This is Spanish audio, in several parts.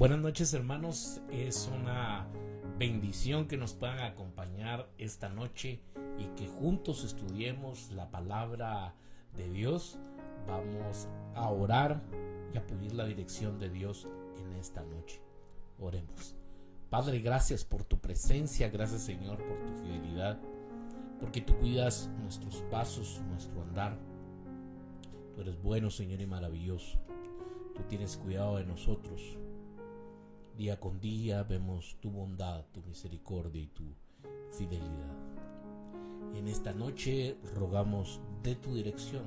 Buenas noches, hermanos, es una bendición que nos puedan acompañar esta noche y que juntos estudiemos la palabra de Dios. Vamos a orar y a pedir la dirección de Dios en esta noche. Oremos. Padre, gracias por tu presencia, gracias Señor por tu fidelidad, porque tú cuidas nuestros pasos, nuestro andar. Tú eres bueno, Señor, y maravilloso. Tú tienes cuidado de nosotros. Día con día vemos tu bondad, tu misericordia y tu fidelidad. En esta noche rogamos de tu dirección,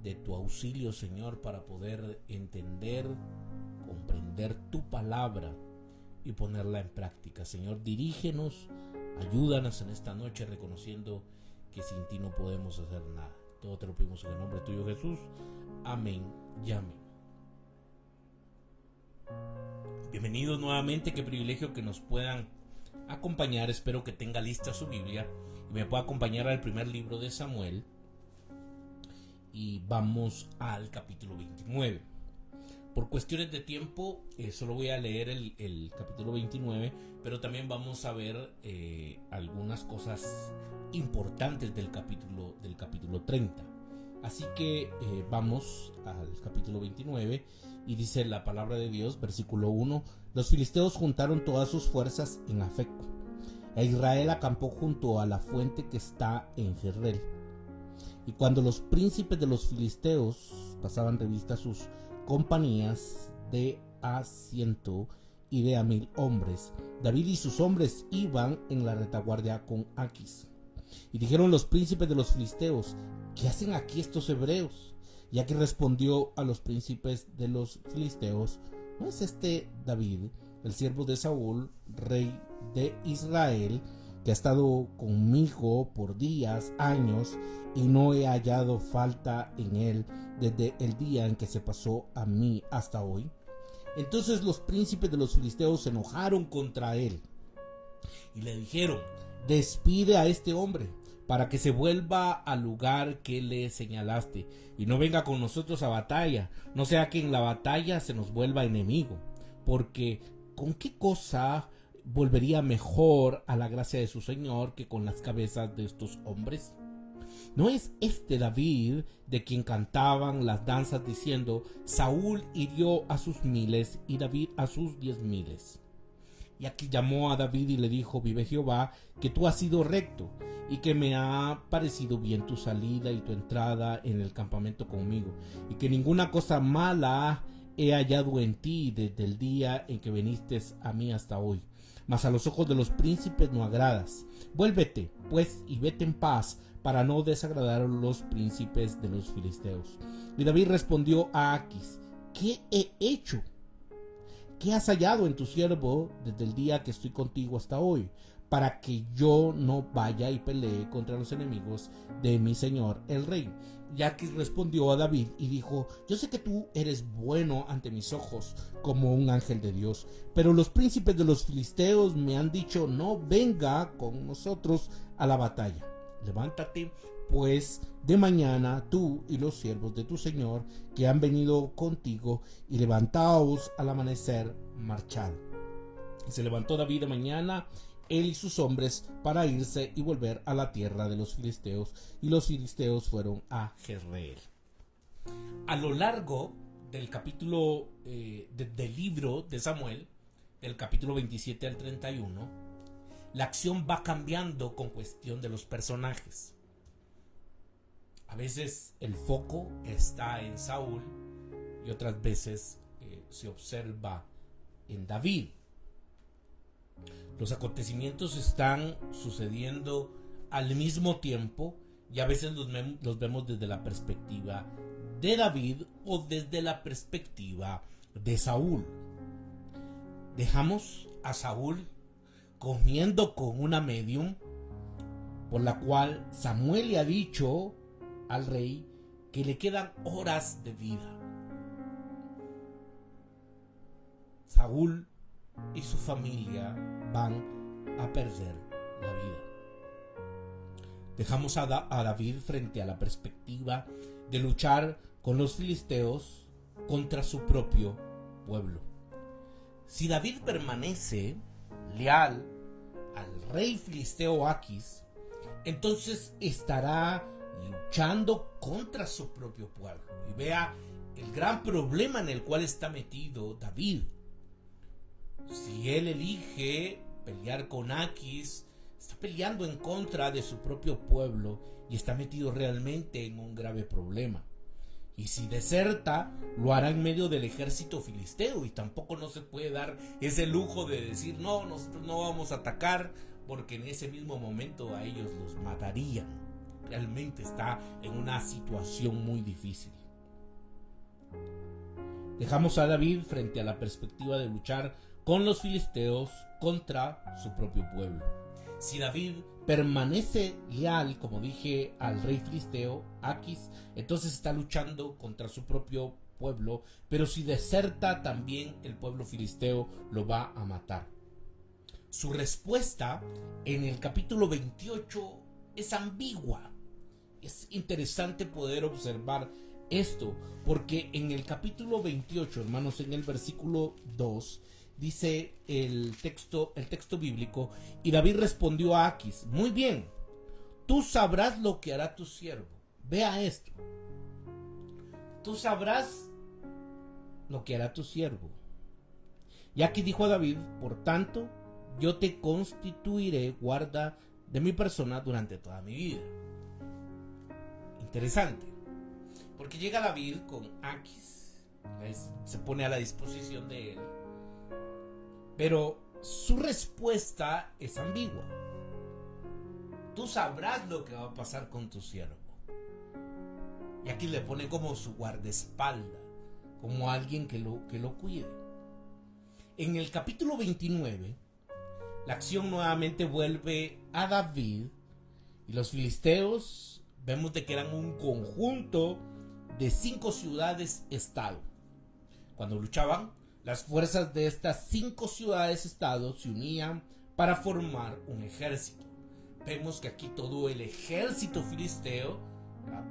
de tu auxilio, Señor, para poder entender, comprender tu palabra y ponerla en práctica. Señor, dirígenos, ayúdanos en esta noche, reconociendo que sin ti no podemos hacer nada. Todo te lo pedimos en el nombre tuyo, Jesús. Amén y amén. Bienvenidos nuevamente, qué privilegio que nos puedan acompañar. Espero que tenga lista su Biblia y me pueda acompañar al primer libro de Samuel. Y vamos al capítulo 29. Por cuestiones de tiempo, solo voy a leer el capítulo 29, pero también vamos a ver algunas cosas importantes del capítulo 30. Así que vamos al capítulo 29 y dice la palabra de Dios, versículo 1: Los filisteos juntaron todas sus fuerzas en Afec, e Israel acampó junto a la fuente que está en Jezreel. Y cuando los príncipes de los filisteos pasaban revista a sus compañías de a 100 y de a 1000 hombres, David y sus hombres iban en la retaguardia con Aquis. Y dijeron los príncipes de los filisteos: ¿qué hacen aquí estos hebreos? Y Aquis respondió a los príncipes de los filisteos: ¿no es este David, el siervo de Saúl, rey de Israel, que ha estado conmigo por días, años, y no he hallado falta en él desde el día en que se pasó a mí hasta hoy? Entonces los príncipes de los filisteos se enojaron contra él y le dijeron: despide a este hombre para que se vuelva al lugar que le señalaste y no venga con nosotros a batalla, no sea que en la batalla se nos vuelva enemigo, porque ¿con qué cosa volvería mejor a la gracia de su señor que con las cabezas de estos hombres? ¿No es este David de quien cantaban las danzas diciendo: Saúl hirió a sus 1000 y David a sus 10,000? Y aquí llamó a David y le dijo: vive Jehová, que tú has sido recto, y que me ha parecido bien tu salida y tu entrada en el campamento conmigo, y que ninguna cosa mala he hallado en ti desde el día en que viniste a mí hasta hoy. Mas a los ojos de los príncipes no agradas. Vuélvete, pues, y vete en paz, para no desagradar a los príncipes de los filisteos. Y David respondió a Aquis: ¿qué he hecho? ¿Qué has hallado en tu siervo desde el día que estoy contigo hasta hoy, para que yo no vaya y pelee contra los enemigos de mi señor el rey? Y Aquis respondió a David y dijo: yo sé que tú eres bueno ante mis ojos, como un ángel de Dios, pero los príncipes de los filisteos me han dicho: no venga con nosotros a la batalla. Levántate pues de mañana, tú y los siervos de tu señor que han venido contigo, y levantaos al amanecer, marchad. Y se levantó David de mañana, él y sus hombres, para irse y volver a la tierra de los filisteos, y los filisteos fueron a Jezreel. A lo largo del capítulo del libro de Samuel, del capítulo 27 al 31, la acción va cambiando con cuestión de los personajes. A veces el foco está en Saúl y otras veces se observa en David. Los acontecimientos están sucediendo al mismo tiempo y a veces los vemos desde la perspectiva de David o desde la perspectiva de Saúl. Dejamos a Saúl comiendo con una medium, por la cual Samuel le ha dicho al rey que le quedan horas de vida. Saúl y su familia van a perder la vida. Dejamos a David frente a la perspectiva de luchar con los filisteos contra su propio pueblo. Si David permanece leal al rey filisteo Aquis, entonces estará luchando contra su propio pueblo. Y vea el gran problema en el cual está metido David. Si él elige pelear con Aquis, está peleando en contra de su propio pueblo y está metido realmente en un grave problema. Y si deserta, lo hará en medio del ejército filisteo, y tampoco no se puede dar ese lujo de decir no, nosotros no vamos a atacar, porque en ese mismo momento a ellos los matarían. Realmente está en una situación muy difícil. Dejamos a David frente a la perspectiva de luchar con los filisteos contra su propio pueblo. Si David permanece leal, como dije, al rey filisteo Aquis, entonces está luchando contra su propio pueblo, pero si deserta, también el pueblo filisteo lo va a matar. Su respuesta en el capítulo 28 es ambigua. Es interesante poder observar esto, porque en el capítulo 28, hermanos, en el versículo 2, dice el texto bíblico: y David respondió a Aquis: muy bien, tú sabrás lo que hará tu siervo. Vea esto: tú sabrás lo que hará tu siervo. Y Aquis dijo a David: por tanto, yo te constituiré guarda de mi persona durante toda mi vida. Interesante, porque llega David con Aquis, se pone a la disposición de él, pero su respuesta es ambigua. Tú sabrás lo que va a pasar con tu siervo. Y aquí le pone como su guardaespaldas, como alguien que lo cuide. En el capítulo 29, la acción nuevamente vuelve a David, y los filisteos vemos de que eran un conjunto de 5 ciudades-estado. Cuando luchaban, las fuerzas de estas 5 ciudades-estado se unían para formar un ejército. Vemos que aquí todo el ejército filisteo,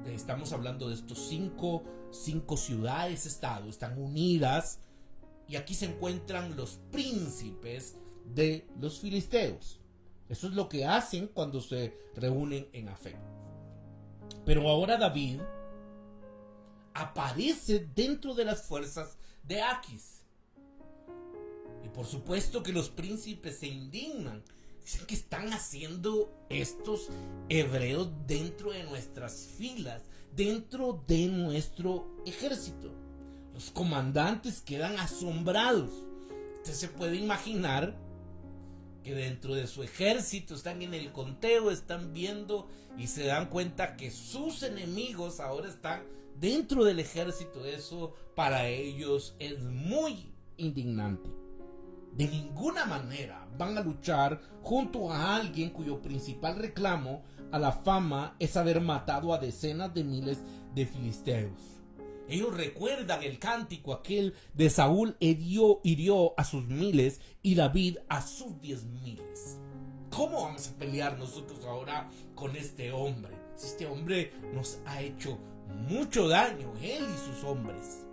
estamos hablando de estos 5 ciudades-estado, están unidas, y aquí se encuentran los príncipes de los filisteos. Eso es lo que hacen cuando se reúnen en Afec. Pero ahora David aparece dentro de las fuerzas de Aquis. Y por supuesto que los príncipes se indignan. Dicen: ¿qué están haciendo estos hebreos dentro de nuestras filas, dentro de nuestro ejército? Los comandantes quedan asombrados. Usted se puede imaginar que dentro de su ejército están en el conteo, están viendo y se dan cuenta que sus enemigos ahora están dentro del ejército. Eso para ellos es muy indignante. De ninguna manera van a luchar junto a alguien cuyo principal reclamo a la fama es haber matado a decenas de miles de filisteos. Ellos recuerdan el cántico aquel de Saúl: hirió a sus miles y David a sus 10,000. ¿Cómo vamos a pelear nosotros ahora con este hombre? Si este hombre nos ha hecho mucho daño, él y sus hombres.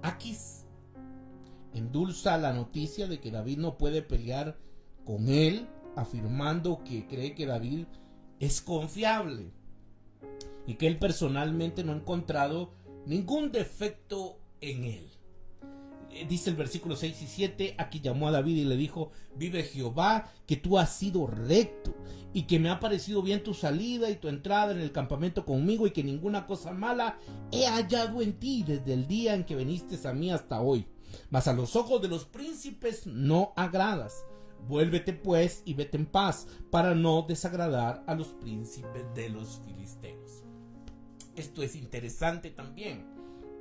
Aquis endulza la noticia de que David no puede pelear con él, afirmando que cree que David es confiable y que él personalmente no ha encontrado ningún defecto en él. Dice el versículo 6 y 7: aquí llamó a David y le dijo: vive Jehová, que tú has sido recto, y que me ha parecido bien tu salida y tu entrada en el campamento conmigo, y que ninguna cosa mala he hallado en ti desde el día en que viniste a mí hasta hoy. Mas a los ojos de los príncipes no agradas. Vuélvete pues y vete en paz, para no desagradar a los príncipes de los filisteos. Esto es interesante también,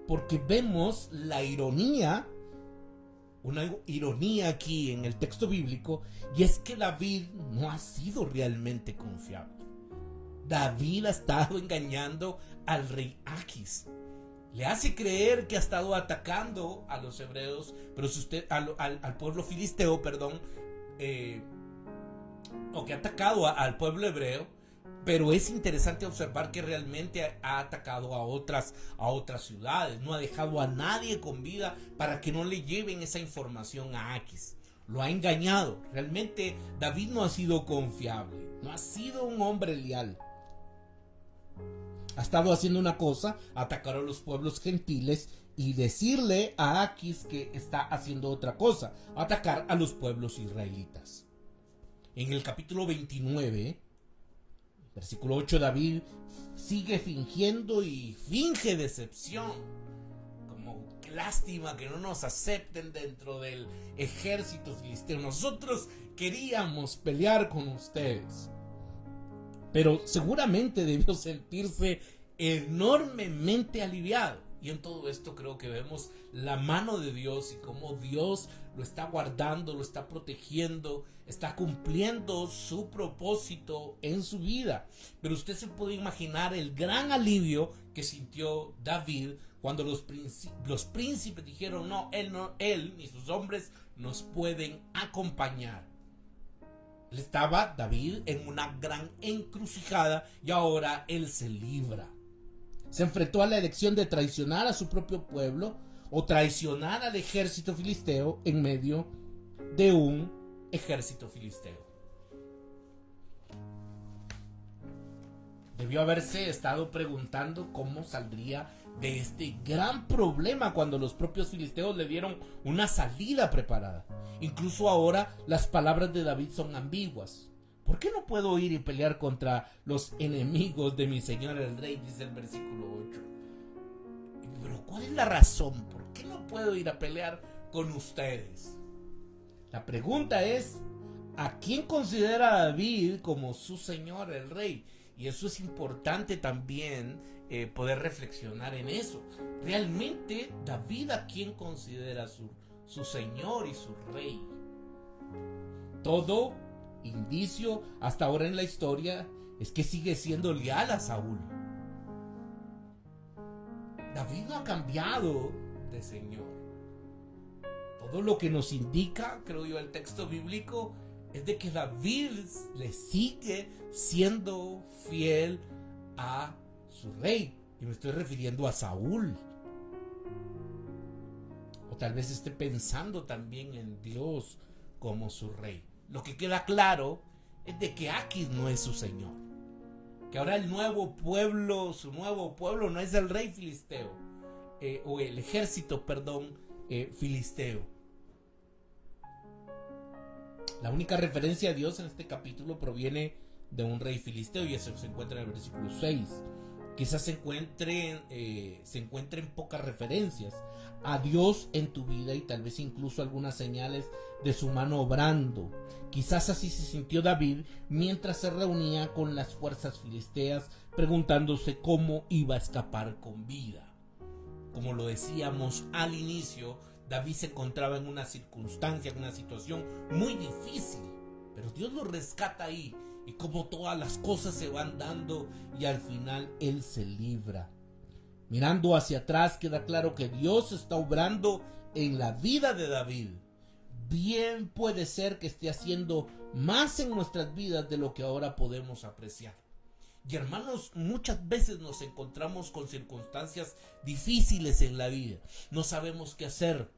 porque vemos la ironía, una ironía aquí en el texto bíblico, y es que David no ha sido realmente confiable. David ha estado engañando al rey Aquis. Le hace creer que ha estado atacando a los hebreos, pero si usted al pueblo filisteo, o que ha atacado al pueblo hebreo, Pero es interesante observar que realmente ha atacado a otras ciudades. No ha dejado a nadie con vida para que no le lleven esa información a Aquis. Lo ha engañado. Realmente David no ha sido confiable. No ha sido un hombre leal. Ha estado haciendo una cosa: atacar a los pueblos gentiles y decirle a Aquis que está haciendo otra cosa: atacar a los pueblos israelitas. En el capítulo 29, versículo 8, David sigue fingiendo y finge decepción. Como, qué lástima que no nos acepten dentro del ejército filisteo. Nosotros queríamos pelear con ustedes. Pero seguramente debió sentirse enormemente aliviado. Y en todo esto creo que vemos la mano de Dios y cómo Dios lo está guardando, lo está protegiendo, está cumpliendo su propósito en su vida. Pero usted se puede imaginar el gran alivio que sintió David cuando los príncipes dijeron: no, él ni sus hombres nos pueden acompañar. Él estaba, David, en una gran encrucijada y ahora él se libra. Se enfrentó a la elección de traicionar a su propio pueblo o traicionar al ejército filisteo en medio de un ejército filisteo. Debió haberse estado preguntando cómo saldría de este gran problema cuando los propios filisteos le dieron una salida preparada. Incluso ahora las palabras de David son ambiguas. ¿Por qué no puedo ir y pelear contra los enemigos de mi señor el rey? Dice el versículo 8. Pero ¿cuál es la razón? ¿Por qué no puedo ir a pelear con ustedes? La pregunta es: ¿a quién considera David como su señor el rey? Y eso es importante también poder reflexionar en eso. ¿Realmente David a quién considera su señor y su rey? Todo indicio hasta ahora en la historia es que sigue siendo leal a Saúl. David no ha cambiado de señor. Todo lo que nos indica, creo yo, el texto bíblico es de que David le sigue siendo fiel a su rey. Y me estoy refiriendo a Saúl. O tal vez esté pensando también en Dios como su rey. Lo que queda claro es de que Aquis no es su señor. Que ahora su nuevo pueblo no es el rey filisteo. O el ejército, filisteo. La única referencia a Dios en este capítulo proviene de un rey filisteo y eso se encuentra en el versículo 6. Quizás se encuentren pocas referencias a Dios en tu vida y tal vez incluso algunas señales de su mano obrando. Quizás así se sintió David mientras se reunía con las fuerzas filisteas, preguntándose cómo iba a escapar con vida. Como lo decíamos al inicio, David se encontraba en una circunstancia, en una situación muy difícil, pero Dios lo rescata ahí. Y como todas las cosas se van dando y al final él se libra. Mirando hacia atrás queda claro que Dios está obrando en la vida de David. Bien puede ser que esté haciendo más en nuestras vidas de lo que ahora podemos apreciar. Y hermanos, muchas veces nos encontramos con circunstancias difíciles en la vida. No sabemos qué hacer.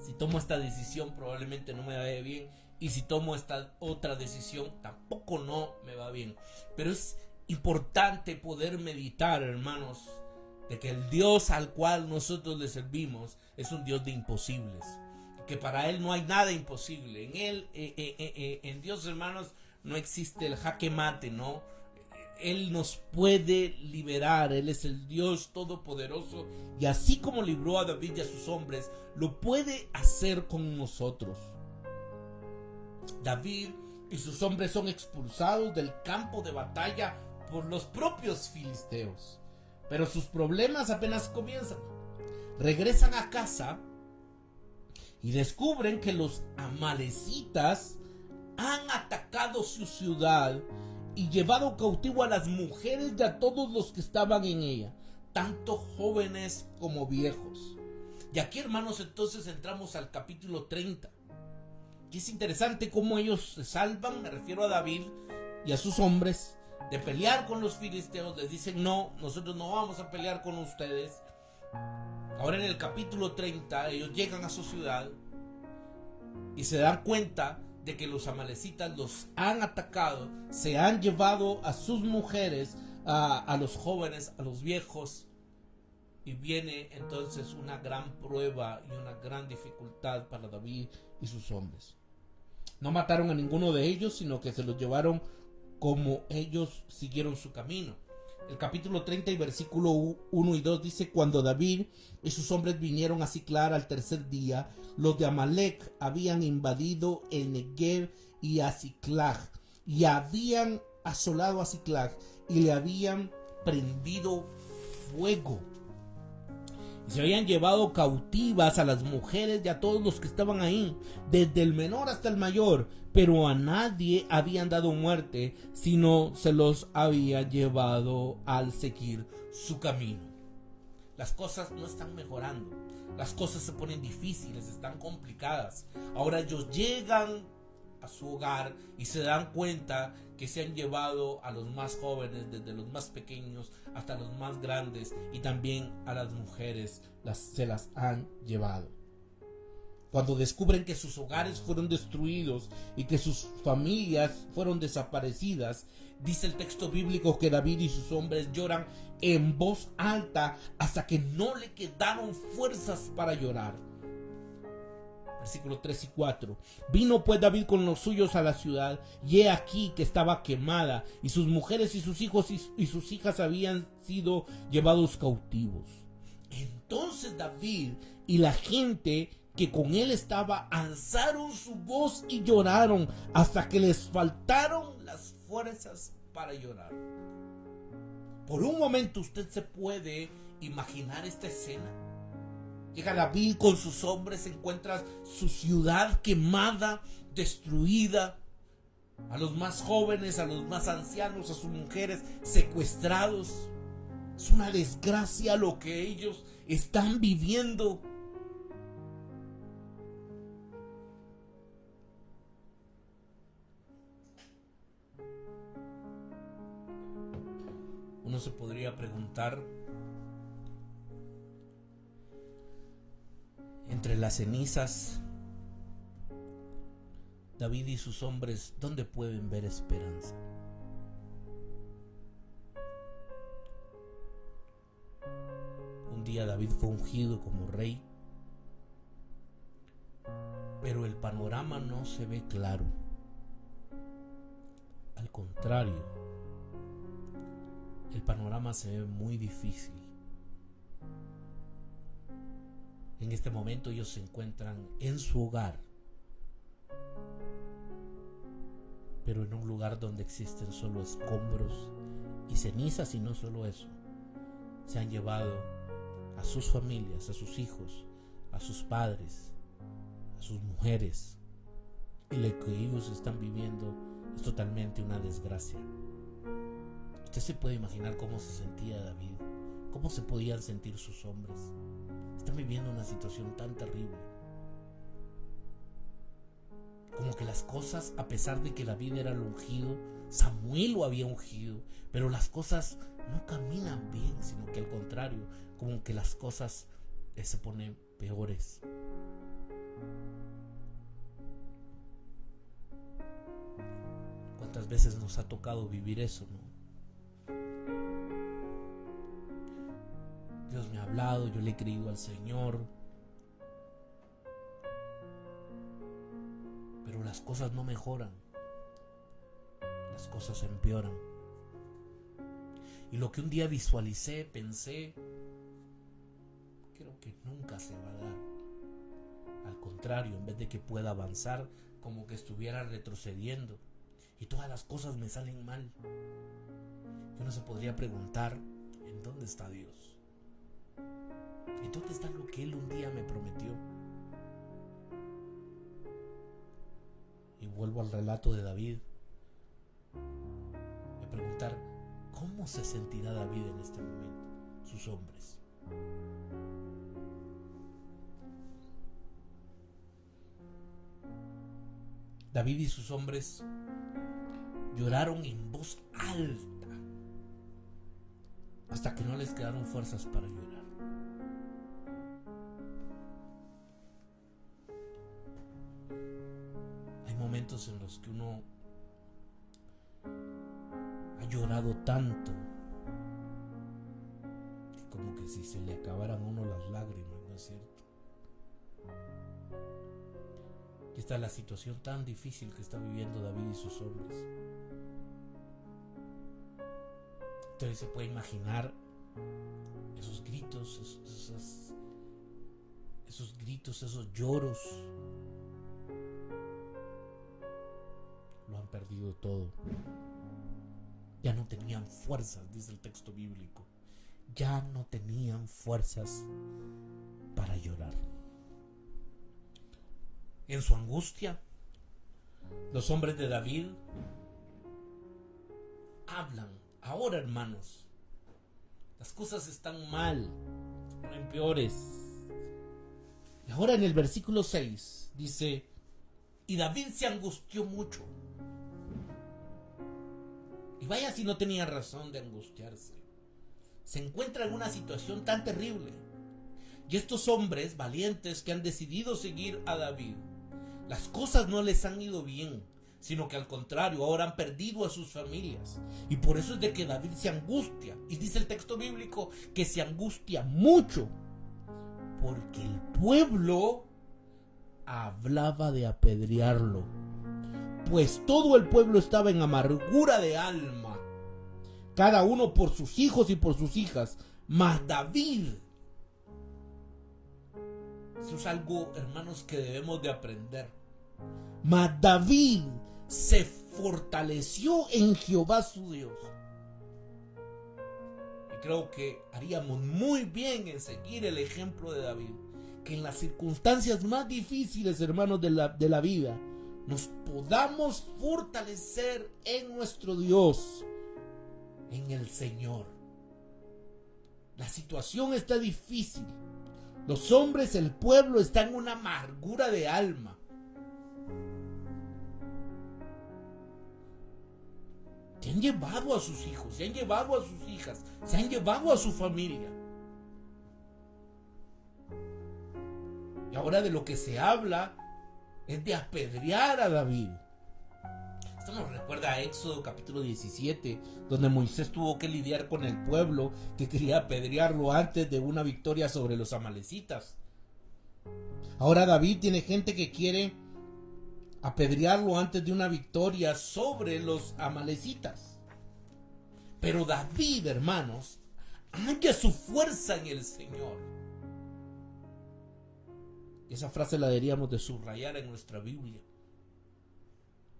Si tomo esta decisión probablemente no me vaya bien. Y si tomo esta otra decisión tampoco no me va bien. Pero es importante poder meditar, hermanos, de que el Dios al cual nosotros le servimos es un Dios de imposibles. Que para Él no hay nada imposible. En Él, en Dios, hermanos, no existe el jaque mate, ¿no? Él nos puede liberar. Él es el Dios todopoderoso. Y así como libró a David y a sus hombres, lo puede hacer con nosotros. David y sus hombres son expulsados del campo de batalla por los propios filisteos. Pero sus problemas apenas comienzan. Regresan a casa y descubren que los amalecitas han atacado su ciudad y llevado cautivo a las mujeres y a todos los que estaban en ella, tanto jóvenes como viejos. Y aquí, hermanos, entonces entramos al capítulo 30. Y es interesante cómo ellos se salvan, me refiero a David y a sus hombres, de pelear con los filisteos, les dicen: no, nosotros no vamos a pelear con ustedes. Ahora en el capítulo 30 ellos llegan a su ciudad y se dan cuenta de que los amalecitas los han atacado, se han llevado a sus mujeres, a los jóvenes, a los viejos. Y viene entonces una gran prueba y una gran dificultad para David y sus hombres. No mataron a ninguno de ellos, sino que se los llevaron como ellos siguieron su camino. El capítulo 30 y versículo 1 y 2 dice: cuando David y sus hombres vinieron a Siclag al tercer día, los de Amalec habían invadido el Negev y a Siclag, y habían asolado a Siclag, y le habían prendido fuego. Y se habían llevado cautivas a las mujeres y a todos los que estaban ahí, desde el menor hasta el mayor, pero a nadie habían dado muerte, sino se los había llevado al seguir su camino. Las cosas no están mejorando, las cosas se ponen difíciles, están complicadas. Ahora ellos llegan a su hogar y se dan cuenta que se han llevado a los más jóvenes, desde los más pequeños hasta los más grandes, y también a las mujeres se las han llevado. Cuando descubren que sus hogares fueron destruidos y que sus familias fueron desaparecidas, dice el texto bíblico que David y sus hombres lloran en voz alta hasta que no le quedaron fuerzas para llorar. Versículos 3 y 4. Vino pues David con los suyos a la ciudad, y he aquí que estaba quemada, y sus mujeres y sus hijos y sus hijas habían sido llevados cautivos. Entonces David y la gente que con él estaba alzaron su voz y lloraron hasta que les faltaron las fuerzas para llorar. Por un momento usted se puede imaginar esta escena. Llega David con sus hombres, encuentra su ciudad quemada, destruida, a los más jóvenes, a los más ancianos, a sus mujeres secuestrados. Es una desgracia lo que ellos están viviendo. Uno se podría preguntar, entre las cenizas, David y sus hombres, ¿dónde pueden ver esperanza? Un día David fue ungido como rey, pero el panorama no se ve claro. Al contrario, el panorama se ve muy difícil. En este momento ellos se encuentran en su hogar, pero en un lugar donde existen solo escombros y cenizas, y no solo eso. Se han llevado a sus familias, a sus hijos, a sus padres, a sus mujeres, y lo que ellos están viviendo es totalmente una desgracia. Usted se puede imaginar cómo se sentía David, cómo se podían sentir sus hombres. Están viviendo una situación tan terrible. Como que las cosas, a pesar de que David era el ungido, Samuel lo había ungido, pero las cosas no caminan bien, sino que al contrario, como que las cosas se ponen peores. ¿Cuántas veces nos ha tocado vivir eso, no? Dios me ha hablado, yo le he creído al Señor, pero las cosas no mejoran, las cosas empeoran. Y lo que un día visualicé, pensé, creo que nunca se va a dar. Al contrario, en vez de que pueda avanzar, como que estuviera retrocediendo, y todas las cosas me salen mal. Uno se podría preguntar, ¿en dónde está Dios? ¿En dónde está lo que Él un día me prometió? Y vuelvo al relato de David, a preguntar, ¿cómo se sentirá David en este momento? Sus hombres. David y sus hombres lloraron en voz alta hasta que no les quedaron fuerzas para llorar. Hay momentos en los que uno ha llorado tanto que como que si se le acabaran a uno las lágrimas, ¿no es cierto? Y esta es la situación tan difícil que está viviendo David y sus hombres. Entonces se puede imaginar esos gritos, esos lloros. Lo han perdido todo. Ya no tenían fuerzas, dice el texto bíblico. Ya no tenían fuerzas para llorar. En su angustia, los hombres de David hablan. Ahora, hermanos, las cosas están mal, no empeores. Y ahora en el versículo 6 dice: y David se angustió mucho. Y vaya si no tenía razón de angustiarse. Se encuentra en una situación tan terrible. Y estos hombres valientes que han decidido seguir a David, las cosas no les han ido bien, sino que al contrario, ahora han perdido a sus familias. Y por eso es de que David se angustia. Y dice el texto bíblico que se angustia mucho, porque el pueblo hablaba de apedrearlo, pues todo el pueblo estaba en amargura de alma, cada uno por sus hijos y por sus hijas. Mas David, eso es algo, hermanos, que debemos de aprender. Mas David se fortaleció en Jehová su Dios. Y creo que haríamos muy bien en seguir el ejemplo de David, que en las circunstancias más difíciles, hermanos, de la vida, nos podamos fortalecer en nuestro Dios, en el Señor. La situación está difícil. Los hombres, el pueblo, está en una amargura de alma. Se han llevado a sus hijos, se han llevado a sus hijas, se han llevado a su familia. Y ahora de lo que se habla es de apedrear a David. Esto nos recuerda a Éxodo capítulo 17, donde Moisés tuvo que lidiar con el pueblo que quería apedrearlo antes de una victoria sobre los amalecitas. Ahora David tiene gente que quiere apedrearlo antes de una victoria sobre los amalecitas. Pero David, hermanos, halla su fuerza en el Señor. Esa frase la deberíamos de subrayar en nuestra Biblia.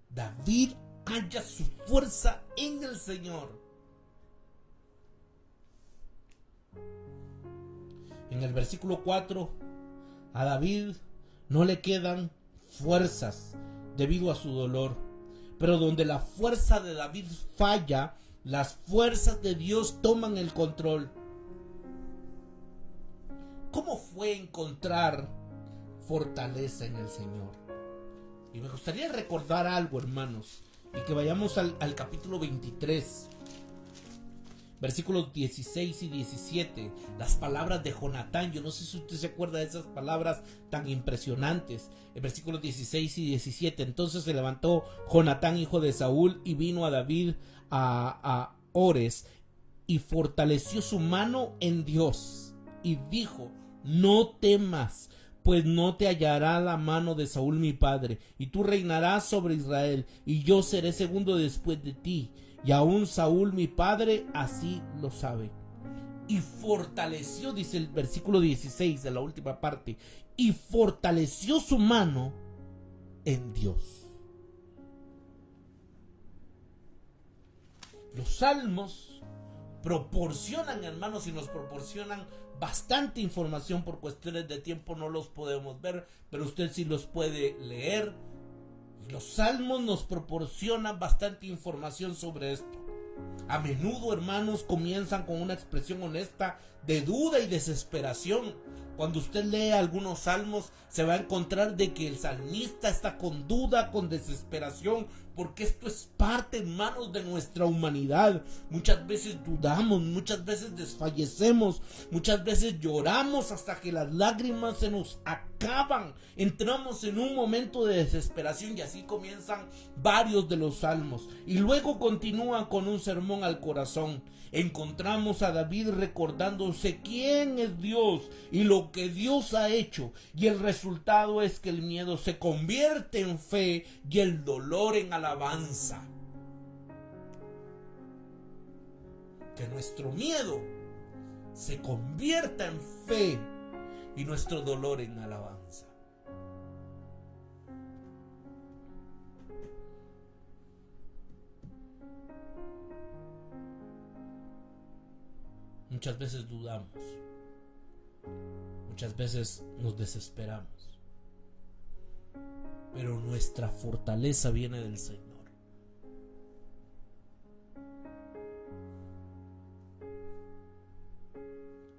David halla su fuerza en el Señor. En el versículo 4, a David no le quedan fuerzas debido a su dolor. Pero donde la fuerza de David falla, las fuerzas de Dios toman el control. ¿Cómo fue encontrar fortaleza en el Señor? Y me gustaría recordar algo, hermanos, y que vayamos al capítulo 23, versículos 16 y 17, las palabras de Jonatán. Yo no sé si usted se acuerda de esas palabras tan impresionantes. El versículo 16 y 17: entonces se levantó Jonatán, hijo de Saúl, y vino a David a Ores, y fortaleció su mano en Dios, y dijo: no temas, pues no te hallará la mano de Saúl mi padre, y tú reinarás sobre Israel, y yo seré segundo después de ti, y aún Saúl mi padre así lo sabe. Y fortaleció, dice el versículo 16 de la última parte, y fortaleció su mano en Dios. Los salmos proporcionan, hermanos, y nos proporcionan bastante información. Por cuestiones de tiempo no los podemos ver, pero usted sí los puede leer. Los salmos nos proporcionan bastante información sobre esto. A menudo, hermanos, comienzan con una expresión honesta de duda y desesperación. Cuando usted lee algunos salmos, se va a encontrar de que el salmista está con duda, con desesperación, porque esto es parte, hermanos, de nuestra humanidad. Muchas veces dudamos, muchas veces desfallecemos, muchas veces lloramos hasta que las lágrimas se nos acaban. Entramos en un momento de desesperación y así comienzan varios de los salmos. Y luego continúa con un sermón al corazón. Encontramos a David recordándose quién es Dios y lo que Dios ha hecho, y el resultado es que el miedo se convierte en fe y el dolor en alabanza. Que nuestro miedo se convierta en fe y nuestro dolor en alabanza. Muchas veces dudamos, muchas veces nos desesperamos, pero nuestra fortaleza viene del Señor.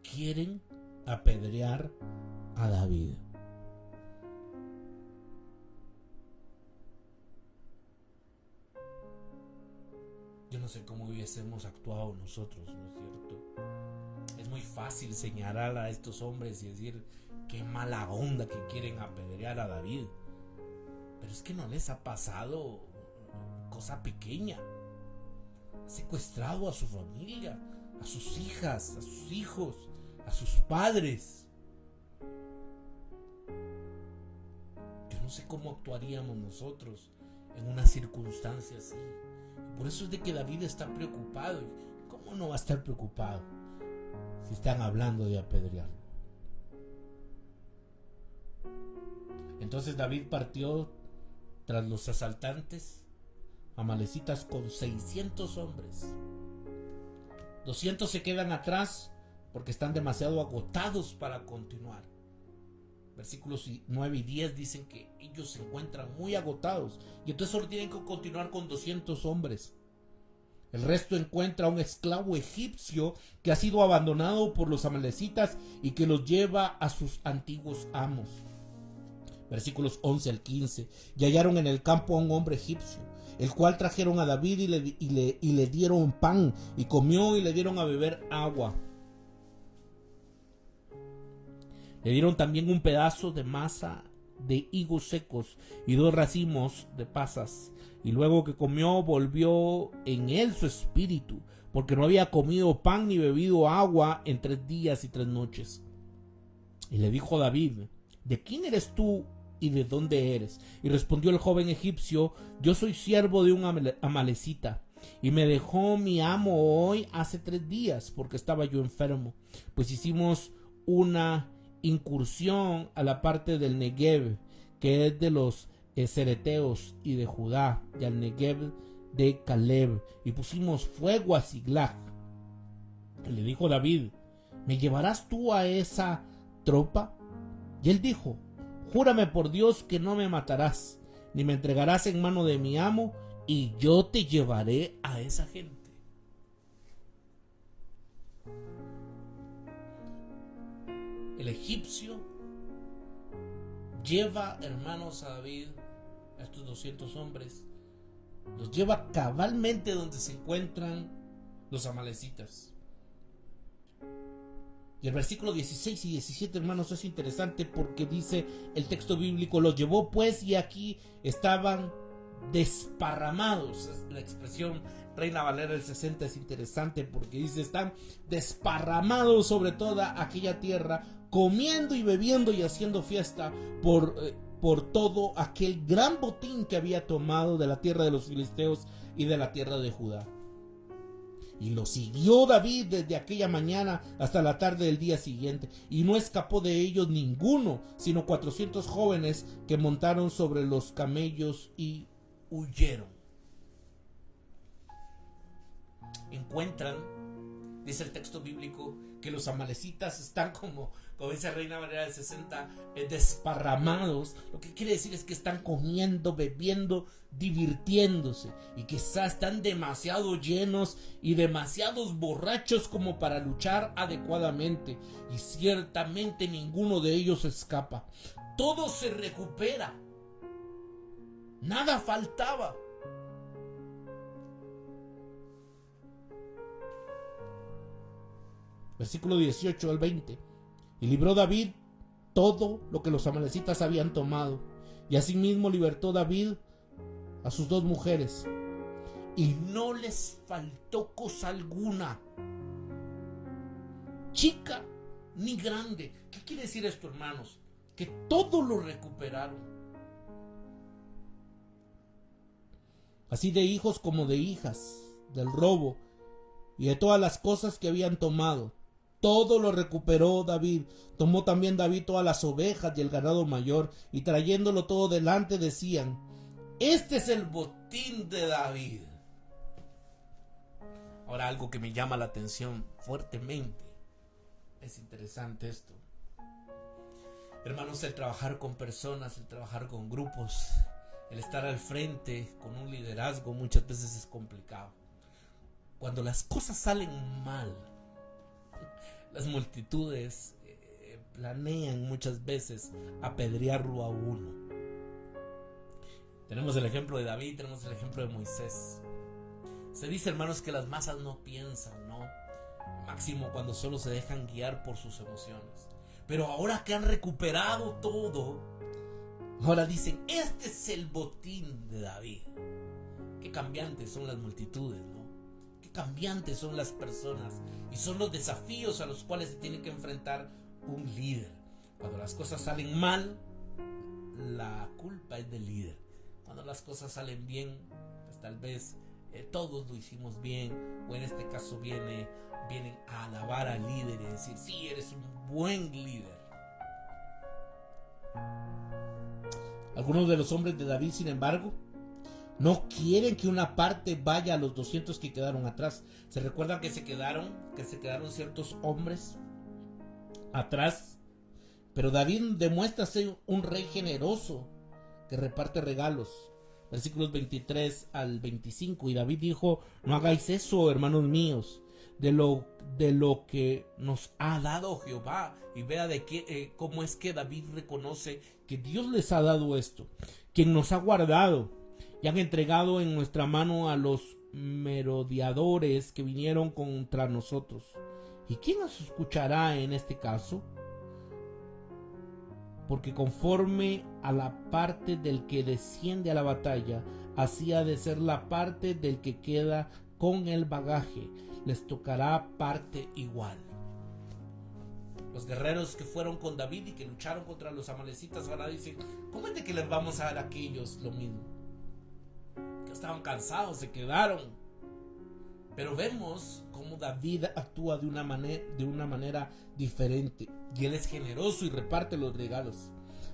Quieren apedrear a David. Yo no sé cómo hubiésemos actuado nosotros, ¿no es cierto? Es muy fácil señalar a estos hombres y decir qué mala onda que quieren apedrear a David. Pero es que no les ha pasado cosa pequeña. Ha secuestrado a su familia, a sus hijas, a sus hijos, a sus padres. Yo no sé cómo actuaríamos nosotros en una circunstancia así. Por eso es de que David está preocupado. ¿Cómo no va a estar preocupado si están hablando de apedrearlo? Entonces David partió tras los asaltantes amalecitas con 600 hombres. 200 se quedan atrás porque están demasiado agotados para continuar. Versículos 9 y 10 dicen que ellos se encuentran muy agotados y entonces solo tienen que continuar con 200 hombres. El resto encuentra a un esclavo egipcio que ha sido abandonado por los amalecitas y que los lleva a sus antiguos amos. Versículos 11 al 15. Y hallaron en el campo a un hombre egipcio, el cual trajeron a David y le dieron pan, y comió, y le dieron a beber agua. Le dieron también un pedazo de masa de higos secos y 2 racimos de pasas. Y luego que comió, volvió en él su espíritu, porque no había comido pan ni bebido agua en 3 días y 3 noches. Y le dijo David: ¿de quién eres tú y de dónde eres? Y respondió el joven egipcio: yo soy siervo de un amalecita, y me dejó mi amo hoy hace 3 días, porque estaba yo enfermo. Pues hicimos una incursión a la parte del Negev, que es de los cereteos y de Judá, y al Negev de Caleb, y pusimos fuego a Siglag. Y le dijo David: ¿me llevarás tú a esa tropa? Y él dijo: júrame por Dios que no me matarás, ni me entregarás en mano de mi amo, y yo te llevaré a esa gente. El egipcio lleva, hermanos, a David, a estos 200 hombres, los lleva cabalmente donde se encuentran los amalecitas. Y el versículo 16 y 17, hermanos, es interesante porque dice el texto bíblico: los llevó pues, y aquí estaban desparramados. La expresión Reina Valera del 60 es interesante porque dice: están desparramados sobre toda aquella tierra, comiendo y bebiendo y haciendo fiesta por todo aquel gran botín que había tomado de la tierra de los filisteos y de la tierra de Judá. Y lo siguió David desde aquella mañana hasta la tarde del día siguiente, y no escapó de ellos ninguno, sino 400 jóvenes que montaron sobre los camellos y huyeron. Encuentran, dice el texto bíblico, que los amalecitas están como dice Reina Valera del 60, desparramados. Lo que quiere decir es que están comiendo, bebiendo, divirtiéndose, y quizás están demasiado llenos y demasiados borrachos como para luchar adecuadamente, y ciertamente ninguno de ellos escapa. Todo se recupera, nada faltaba. Versículo 18 al 20. Y libró David todo lo que los amalecitas habían tomado. Y asimismo libertó David a sus 2 mujeres. Y no les faltó cosa alguna, chica ni grande. ¿Qué quiere decir esto, hermanos? Que todo lo recuperaron. Así de hijos como de hijas, del robo y de todas las cosas que habían tomado. Todo lo recuperó David. Tomó también David todas las ovejas y el ganado mayor, y trayéndolo todo delante decían: este es el botín de David. Ahora, algo que me llama la atención fuertemente. Es interesante esto. Hermanos, el trabajar con personas, el trabajar con grupos, el estar al frente con un liderazgo muchas veces es complicado. Cuando las cosas salen mal, las multitudes planean muchas veces apedrearlo a uno. Tenemos el ejemplo de David, tenemos el ejemplo de Moisés. Se dice, hermanos, que las masas no piensan, ¿no? Máximo cuando solo se dejan guiar por sus emociones. Pero ahora que han recuperado todo, ahora dicen, este es el botín de David. Qué cambiantes son las multitudes, ¿no? Qué cambiantes son las personas. Y son los desafíos a los cuales se tiene que enfrentar un líder. Cuando las cosas salen mal, la culpa es del líder. Cuando las cosas salen bien, pues tal vez todos lo hicimos bien, o en este caso vienen a alabar al líder y decir, sí, eres un buen líder. Algunos de los hombres de David, sin embargo, no quieren que una parte vaya a los 200 que quedaron atrás. ¿Se recuerdan que se quedaron ciertos hombres atrás? Pero David demuestra ser un rey generoso que reparte regalos. Versículos 23 al 25. Y David dijo: no hagáis eso, hermanos míos, de lo que nos ha dado Jehová. Y vea cómo es que David reconoce que Dios les ha dado esto, quien nos ha guardado y han entregado en nuestra mano a los merodeadores que vinieron contra nosotros. ¿Y quién nos escuchará en este caso? Porque conforme a la parte del que desciende a la batalla, así ha de ser la parte del que queda con el bagaje. Les tocará parte igual. Los guerreros que fueron con David y que lucharon contra los amalecitas ahora dicen: ¿cómo es de que les vamos a dar a aquellos lo mismo? Que estaban cansados, se quedaron. Pero vemos cómo David actúa de una manera diferente. Y él es generoso y reparte los regalos.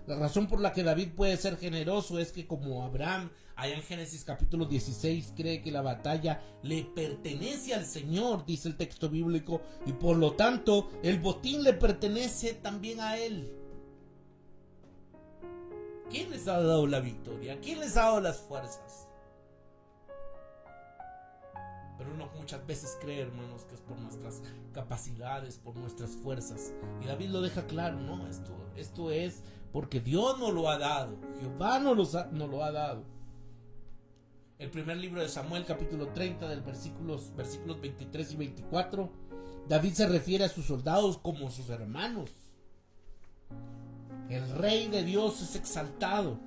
La razón por la que David puede ser generoso es que, como Abraham, allá en Génesis capítulo 16, cree que la batalla le pertenece al Señor, dice el texto bíblico, y por lo tanto el botín le pertenece también a él. ¿Quién les ha dado la victoria? ¿Quién les ha dado las fuerzas? Pero uno muchas veces cree, hermanos, que es por nuestras capacidades, por nuestras fuerzas. Y David lo deja claro, ¿no? Esto es porque Dios nos lo ha dado. Jehová nos lo ha dado. El primer libro de Samuel, capítulo 30, del versículos 23 y 24, David se refiere a sus soldados como sus hermanos. El rey de Dios es exaltado,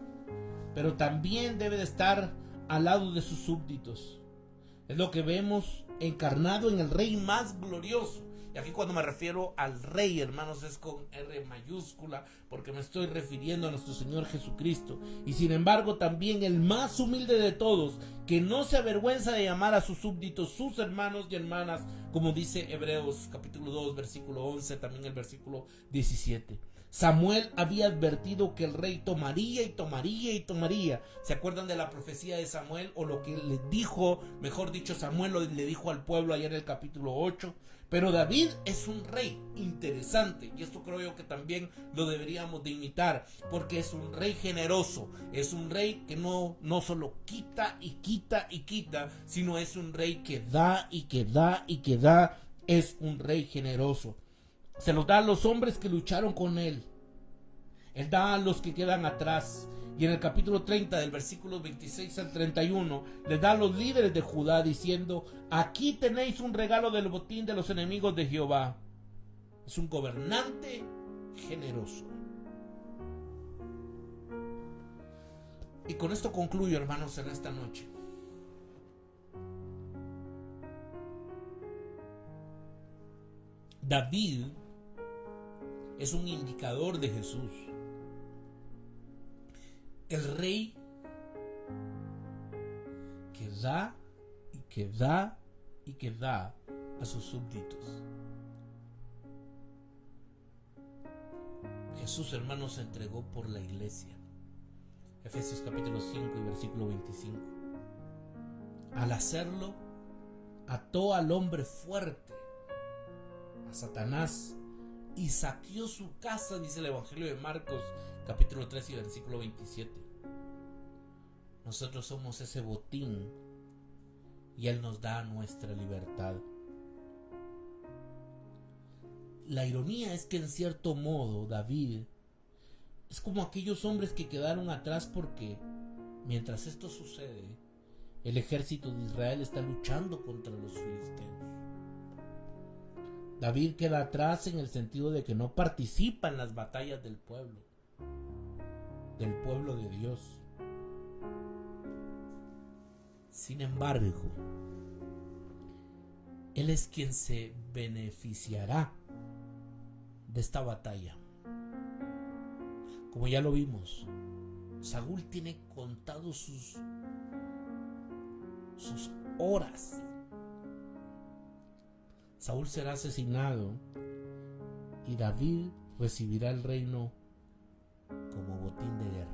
pero también debe de estar al lado de sus súbditos. Es lo que vemos encarnado en el rey más glorioso. Y aquí cuando me refiero al rey, hermanos, es con R mayúscula, porque me estoy refiriendo a nuestro Señor Jesucristo. Y sin embargo también el más humilde de todos, que no se avergüenza de llamar a sus súbditos sus hermanos y hermanas, como dice Hebreos capítulo 2, versículo 11, también el versículo 17. Samuel había advertido que el rey tomaría y tomaría y tomaría. ¿Se acuerdan de la profecía de Samuel? O lo que le dijo, mejor dicho, Samuel le dijo al pueblo ayer en el capítulo 8. Pero David es un rey interesante, y esto creo yo que también lo deberíamos de imitar, porque es un rey generoso, es un rey que no solo quita y quita y quita, sino es un rey que da y que da y que da. Es un rey generoso. Se los da a los hombres que lucharon con él. Él da a los que quedan atrás. Y en el capítulo 30, del versículo 26 al 31, les da a los líderes de Judá diciendo: aquí tenéis un regalo del botín de los enemigos de Jehová. Es un gobernante generoso. Y con esto concluyo, hermanos, en esta noche. David es un indicador de Jesús. El rey que da y que da y que da a sus súbditos. Jesús, hermanos, se entregó por la iglesia. Efesios capítulo 5 y versículo 25. Al hacerlo, ató al hombre fuerte, a Satanás, y saqueó su casa, dice el Evangelio de Marcos capítulo 3 y versículo 27. Nosotros somos ese botín y Él nos da nuestra libertad. La ironía es que en cierto modo David es como aquellos hombres que quedaron atrás porque mientras esto sucede, el ejército de Israel está luchando contra los filisteos. David queda atrás en el sentido de que no participa en las batallas del pueblo de Dios. Sin embargo, Él es quien se beneficiará de esta batalla. Como ya lo vimos, Saúl tiene contados sus horas. Saúl será asesinado y David recibirá el reino como botín de guerra.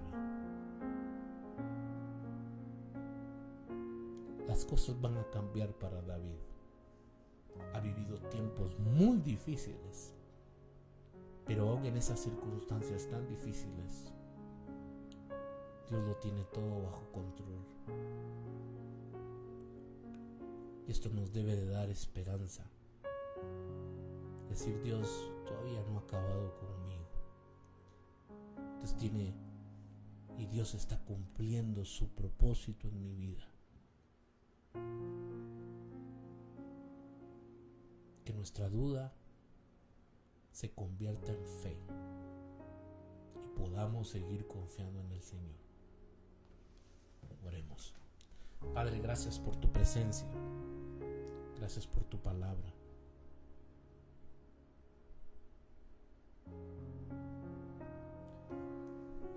Las cosas van a cambiar para David. Ha vivido tiempos muy difíciles, pero aún en esas circunstancias tan difíciles, Dios lo tiene todo bajo control. Y esto nos debe de dar esperanza. Decir, Dios todavía no ha acabado conmigo. Dios está cumpliendo su propósito en mi vida. Que nuestra duda se convierta en fe y podamos seguir confiando en el Señor. Oremos. Padre, gracias por tu presencia. Gracias por tu palabra.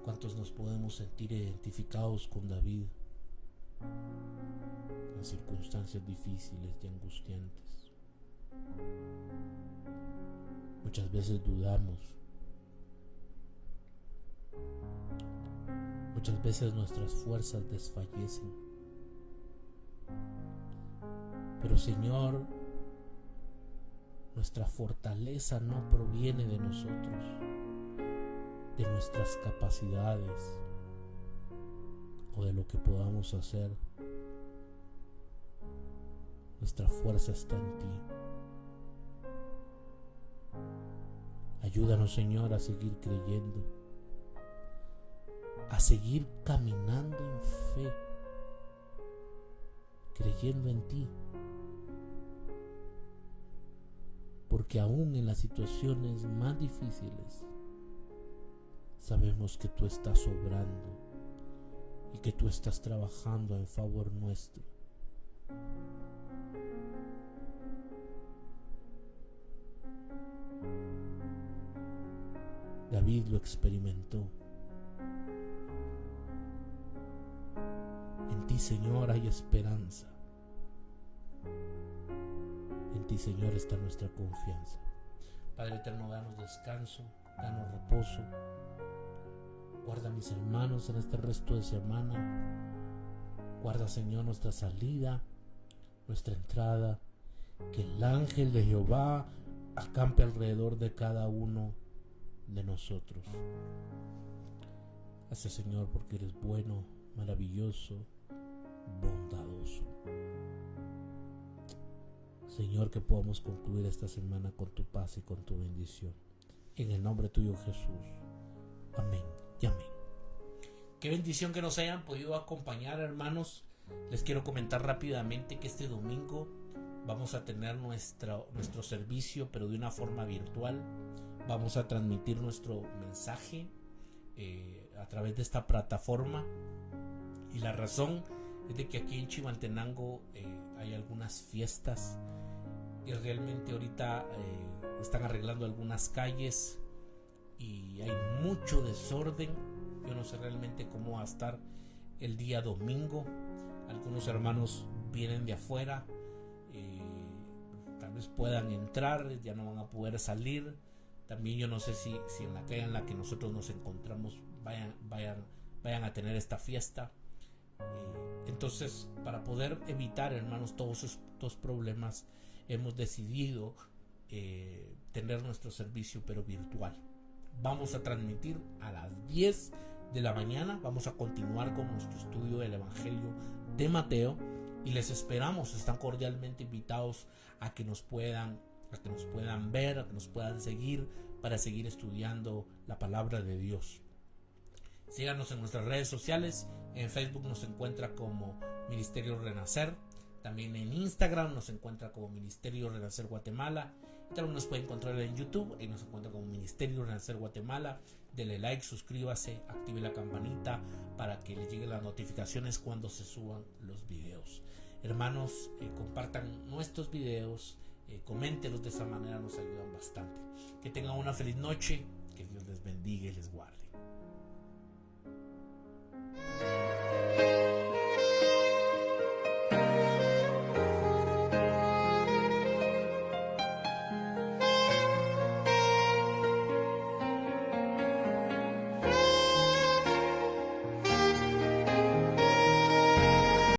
¿Cuántos nos podemos sentir identificados con David en circunstancias difíciles y angustiantes? Muchas veces dudamos. Muchas veces nuestras fuerzas desfallecen. Pero Señor, nuestra fortaleza no proviene de nosotros, de nuestras capacidades o de lo que podamos hacer. Nuestra fuerza está en ti. Ayúdanos, Señor, a seguir creyendo, a seguir caminando en fe, creyendo en ti, porque aún en las situaciones más difíciles sabemos que tú estás obrando y que tú estás trabajando en favor nuestro. David lo experimentó. En ti, Señor, hay esperanza. En ti, Señor, está nuestra confianza. Padre eterno, danos descanso, danos reposo. Guarda a mis hermanos en este resto de semana. Guarda, Señor, nuestra salida, nuestra entrada. Que el ángel de Jehová acampe alrededor de cada uno de nosotros. Gracias, Señor, porque eres bueno, maravilloso, bondadoso. Señor, que podamos concluir esta semana con tu paz y con tu bendición. En el nombre tuyo, Jesús. Amén y amén. Qué bendición que nos hayan podido acompañar, hermanos. Les quiero comentar rápidamente que este domingo Vamos a tener nuestro servicio, pero de una forma virtual. Vamos a transmitir nuestro mensaje a través de esta plataforma. Y la razón es de que aquí en Chimaltenango hay algunas fiestas y realmente ahorita están arreglando algunas calles y hay mucho desorden. Yo no sé realmente cómo va a estar el día domingo. Algunos hermanos vienen de afuera, tal vez puedan entrar, ya no van a poder salir. También yo no sé si en la calle en la que nosotros nos encontramos vayan a tener esta fiesta. Entonces, para poder evitar, hermanos, todos estos problemas, hemos decidido tener nuestro servicio pero virtual. Vamos a transmitir a las 10 de la mañana. Vamos a continuar con nuestro estudio del Evangelio de Mateo y les esperamos. Están cordialmente invitados a que nos puedan ver, a que nos puedan seguir para seguir estudiando la palabra de Dios. Síganos en nuestras redes sociales. En Facebook nos encuentra como Ministerio Renacer. También en Instagram nos encuentra como Ministerio Renacer Guatemala. Y también nos puede encontrar en YouTube y nos encuentra como Ministerio Renacer Guatemala. Dele like, suscríbase, active la campanita para que le lleguen las notificaciones cuando se suban los videos. Hermanos, compartan nuestros videos, coméntenlos, de esa manera nos ayudan bastante. Que tengan una feliz noche, que Dios les bendiga y les guarde.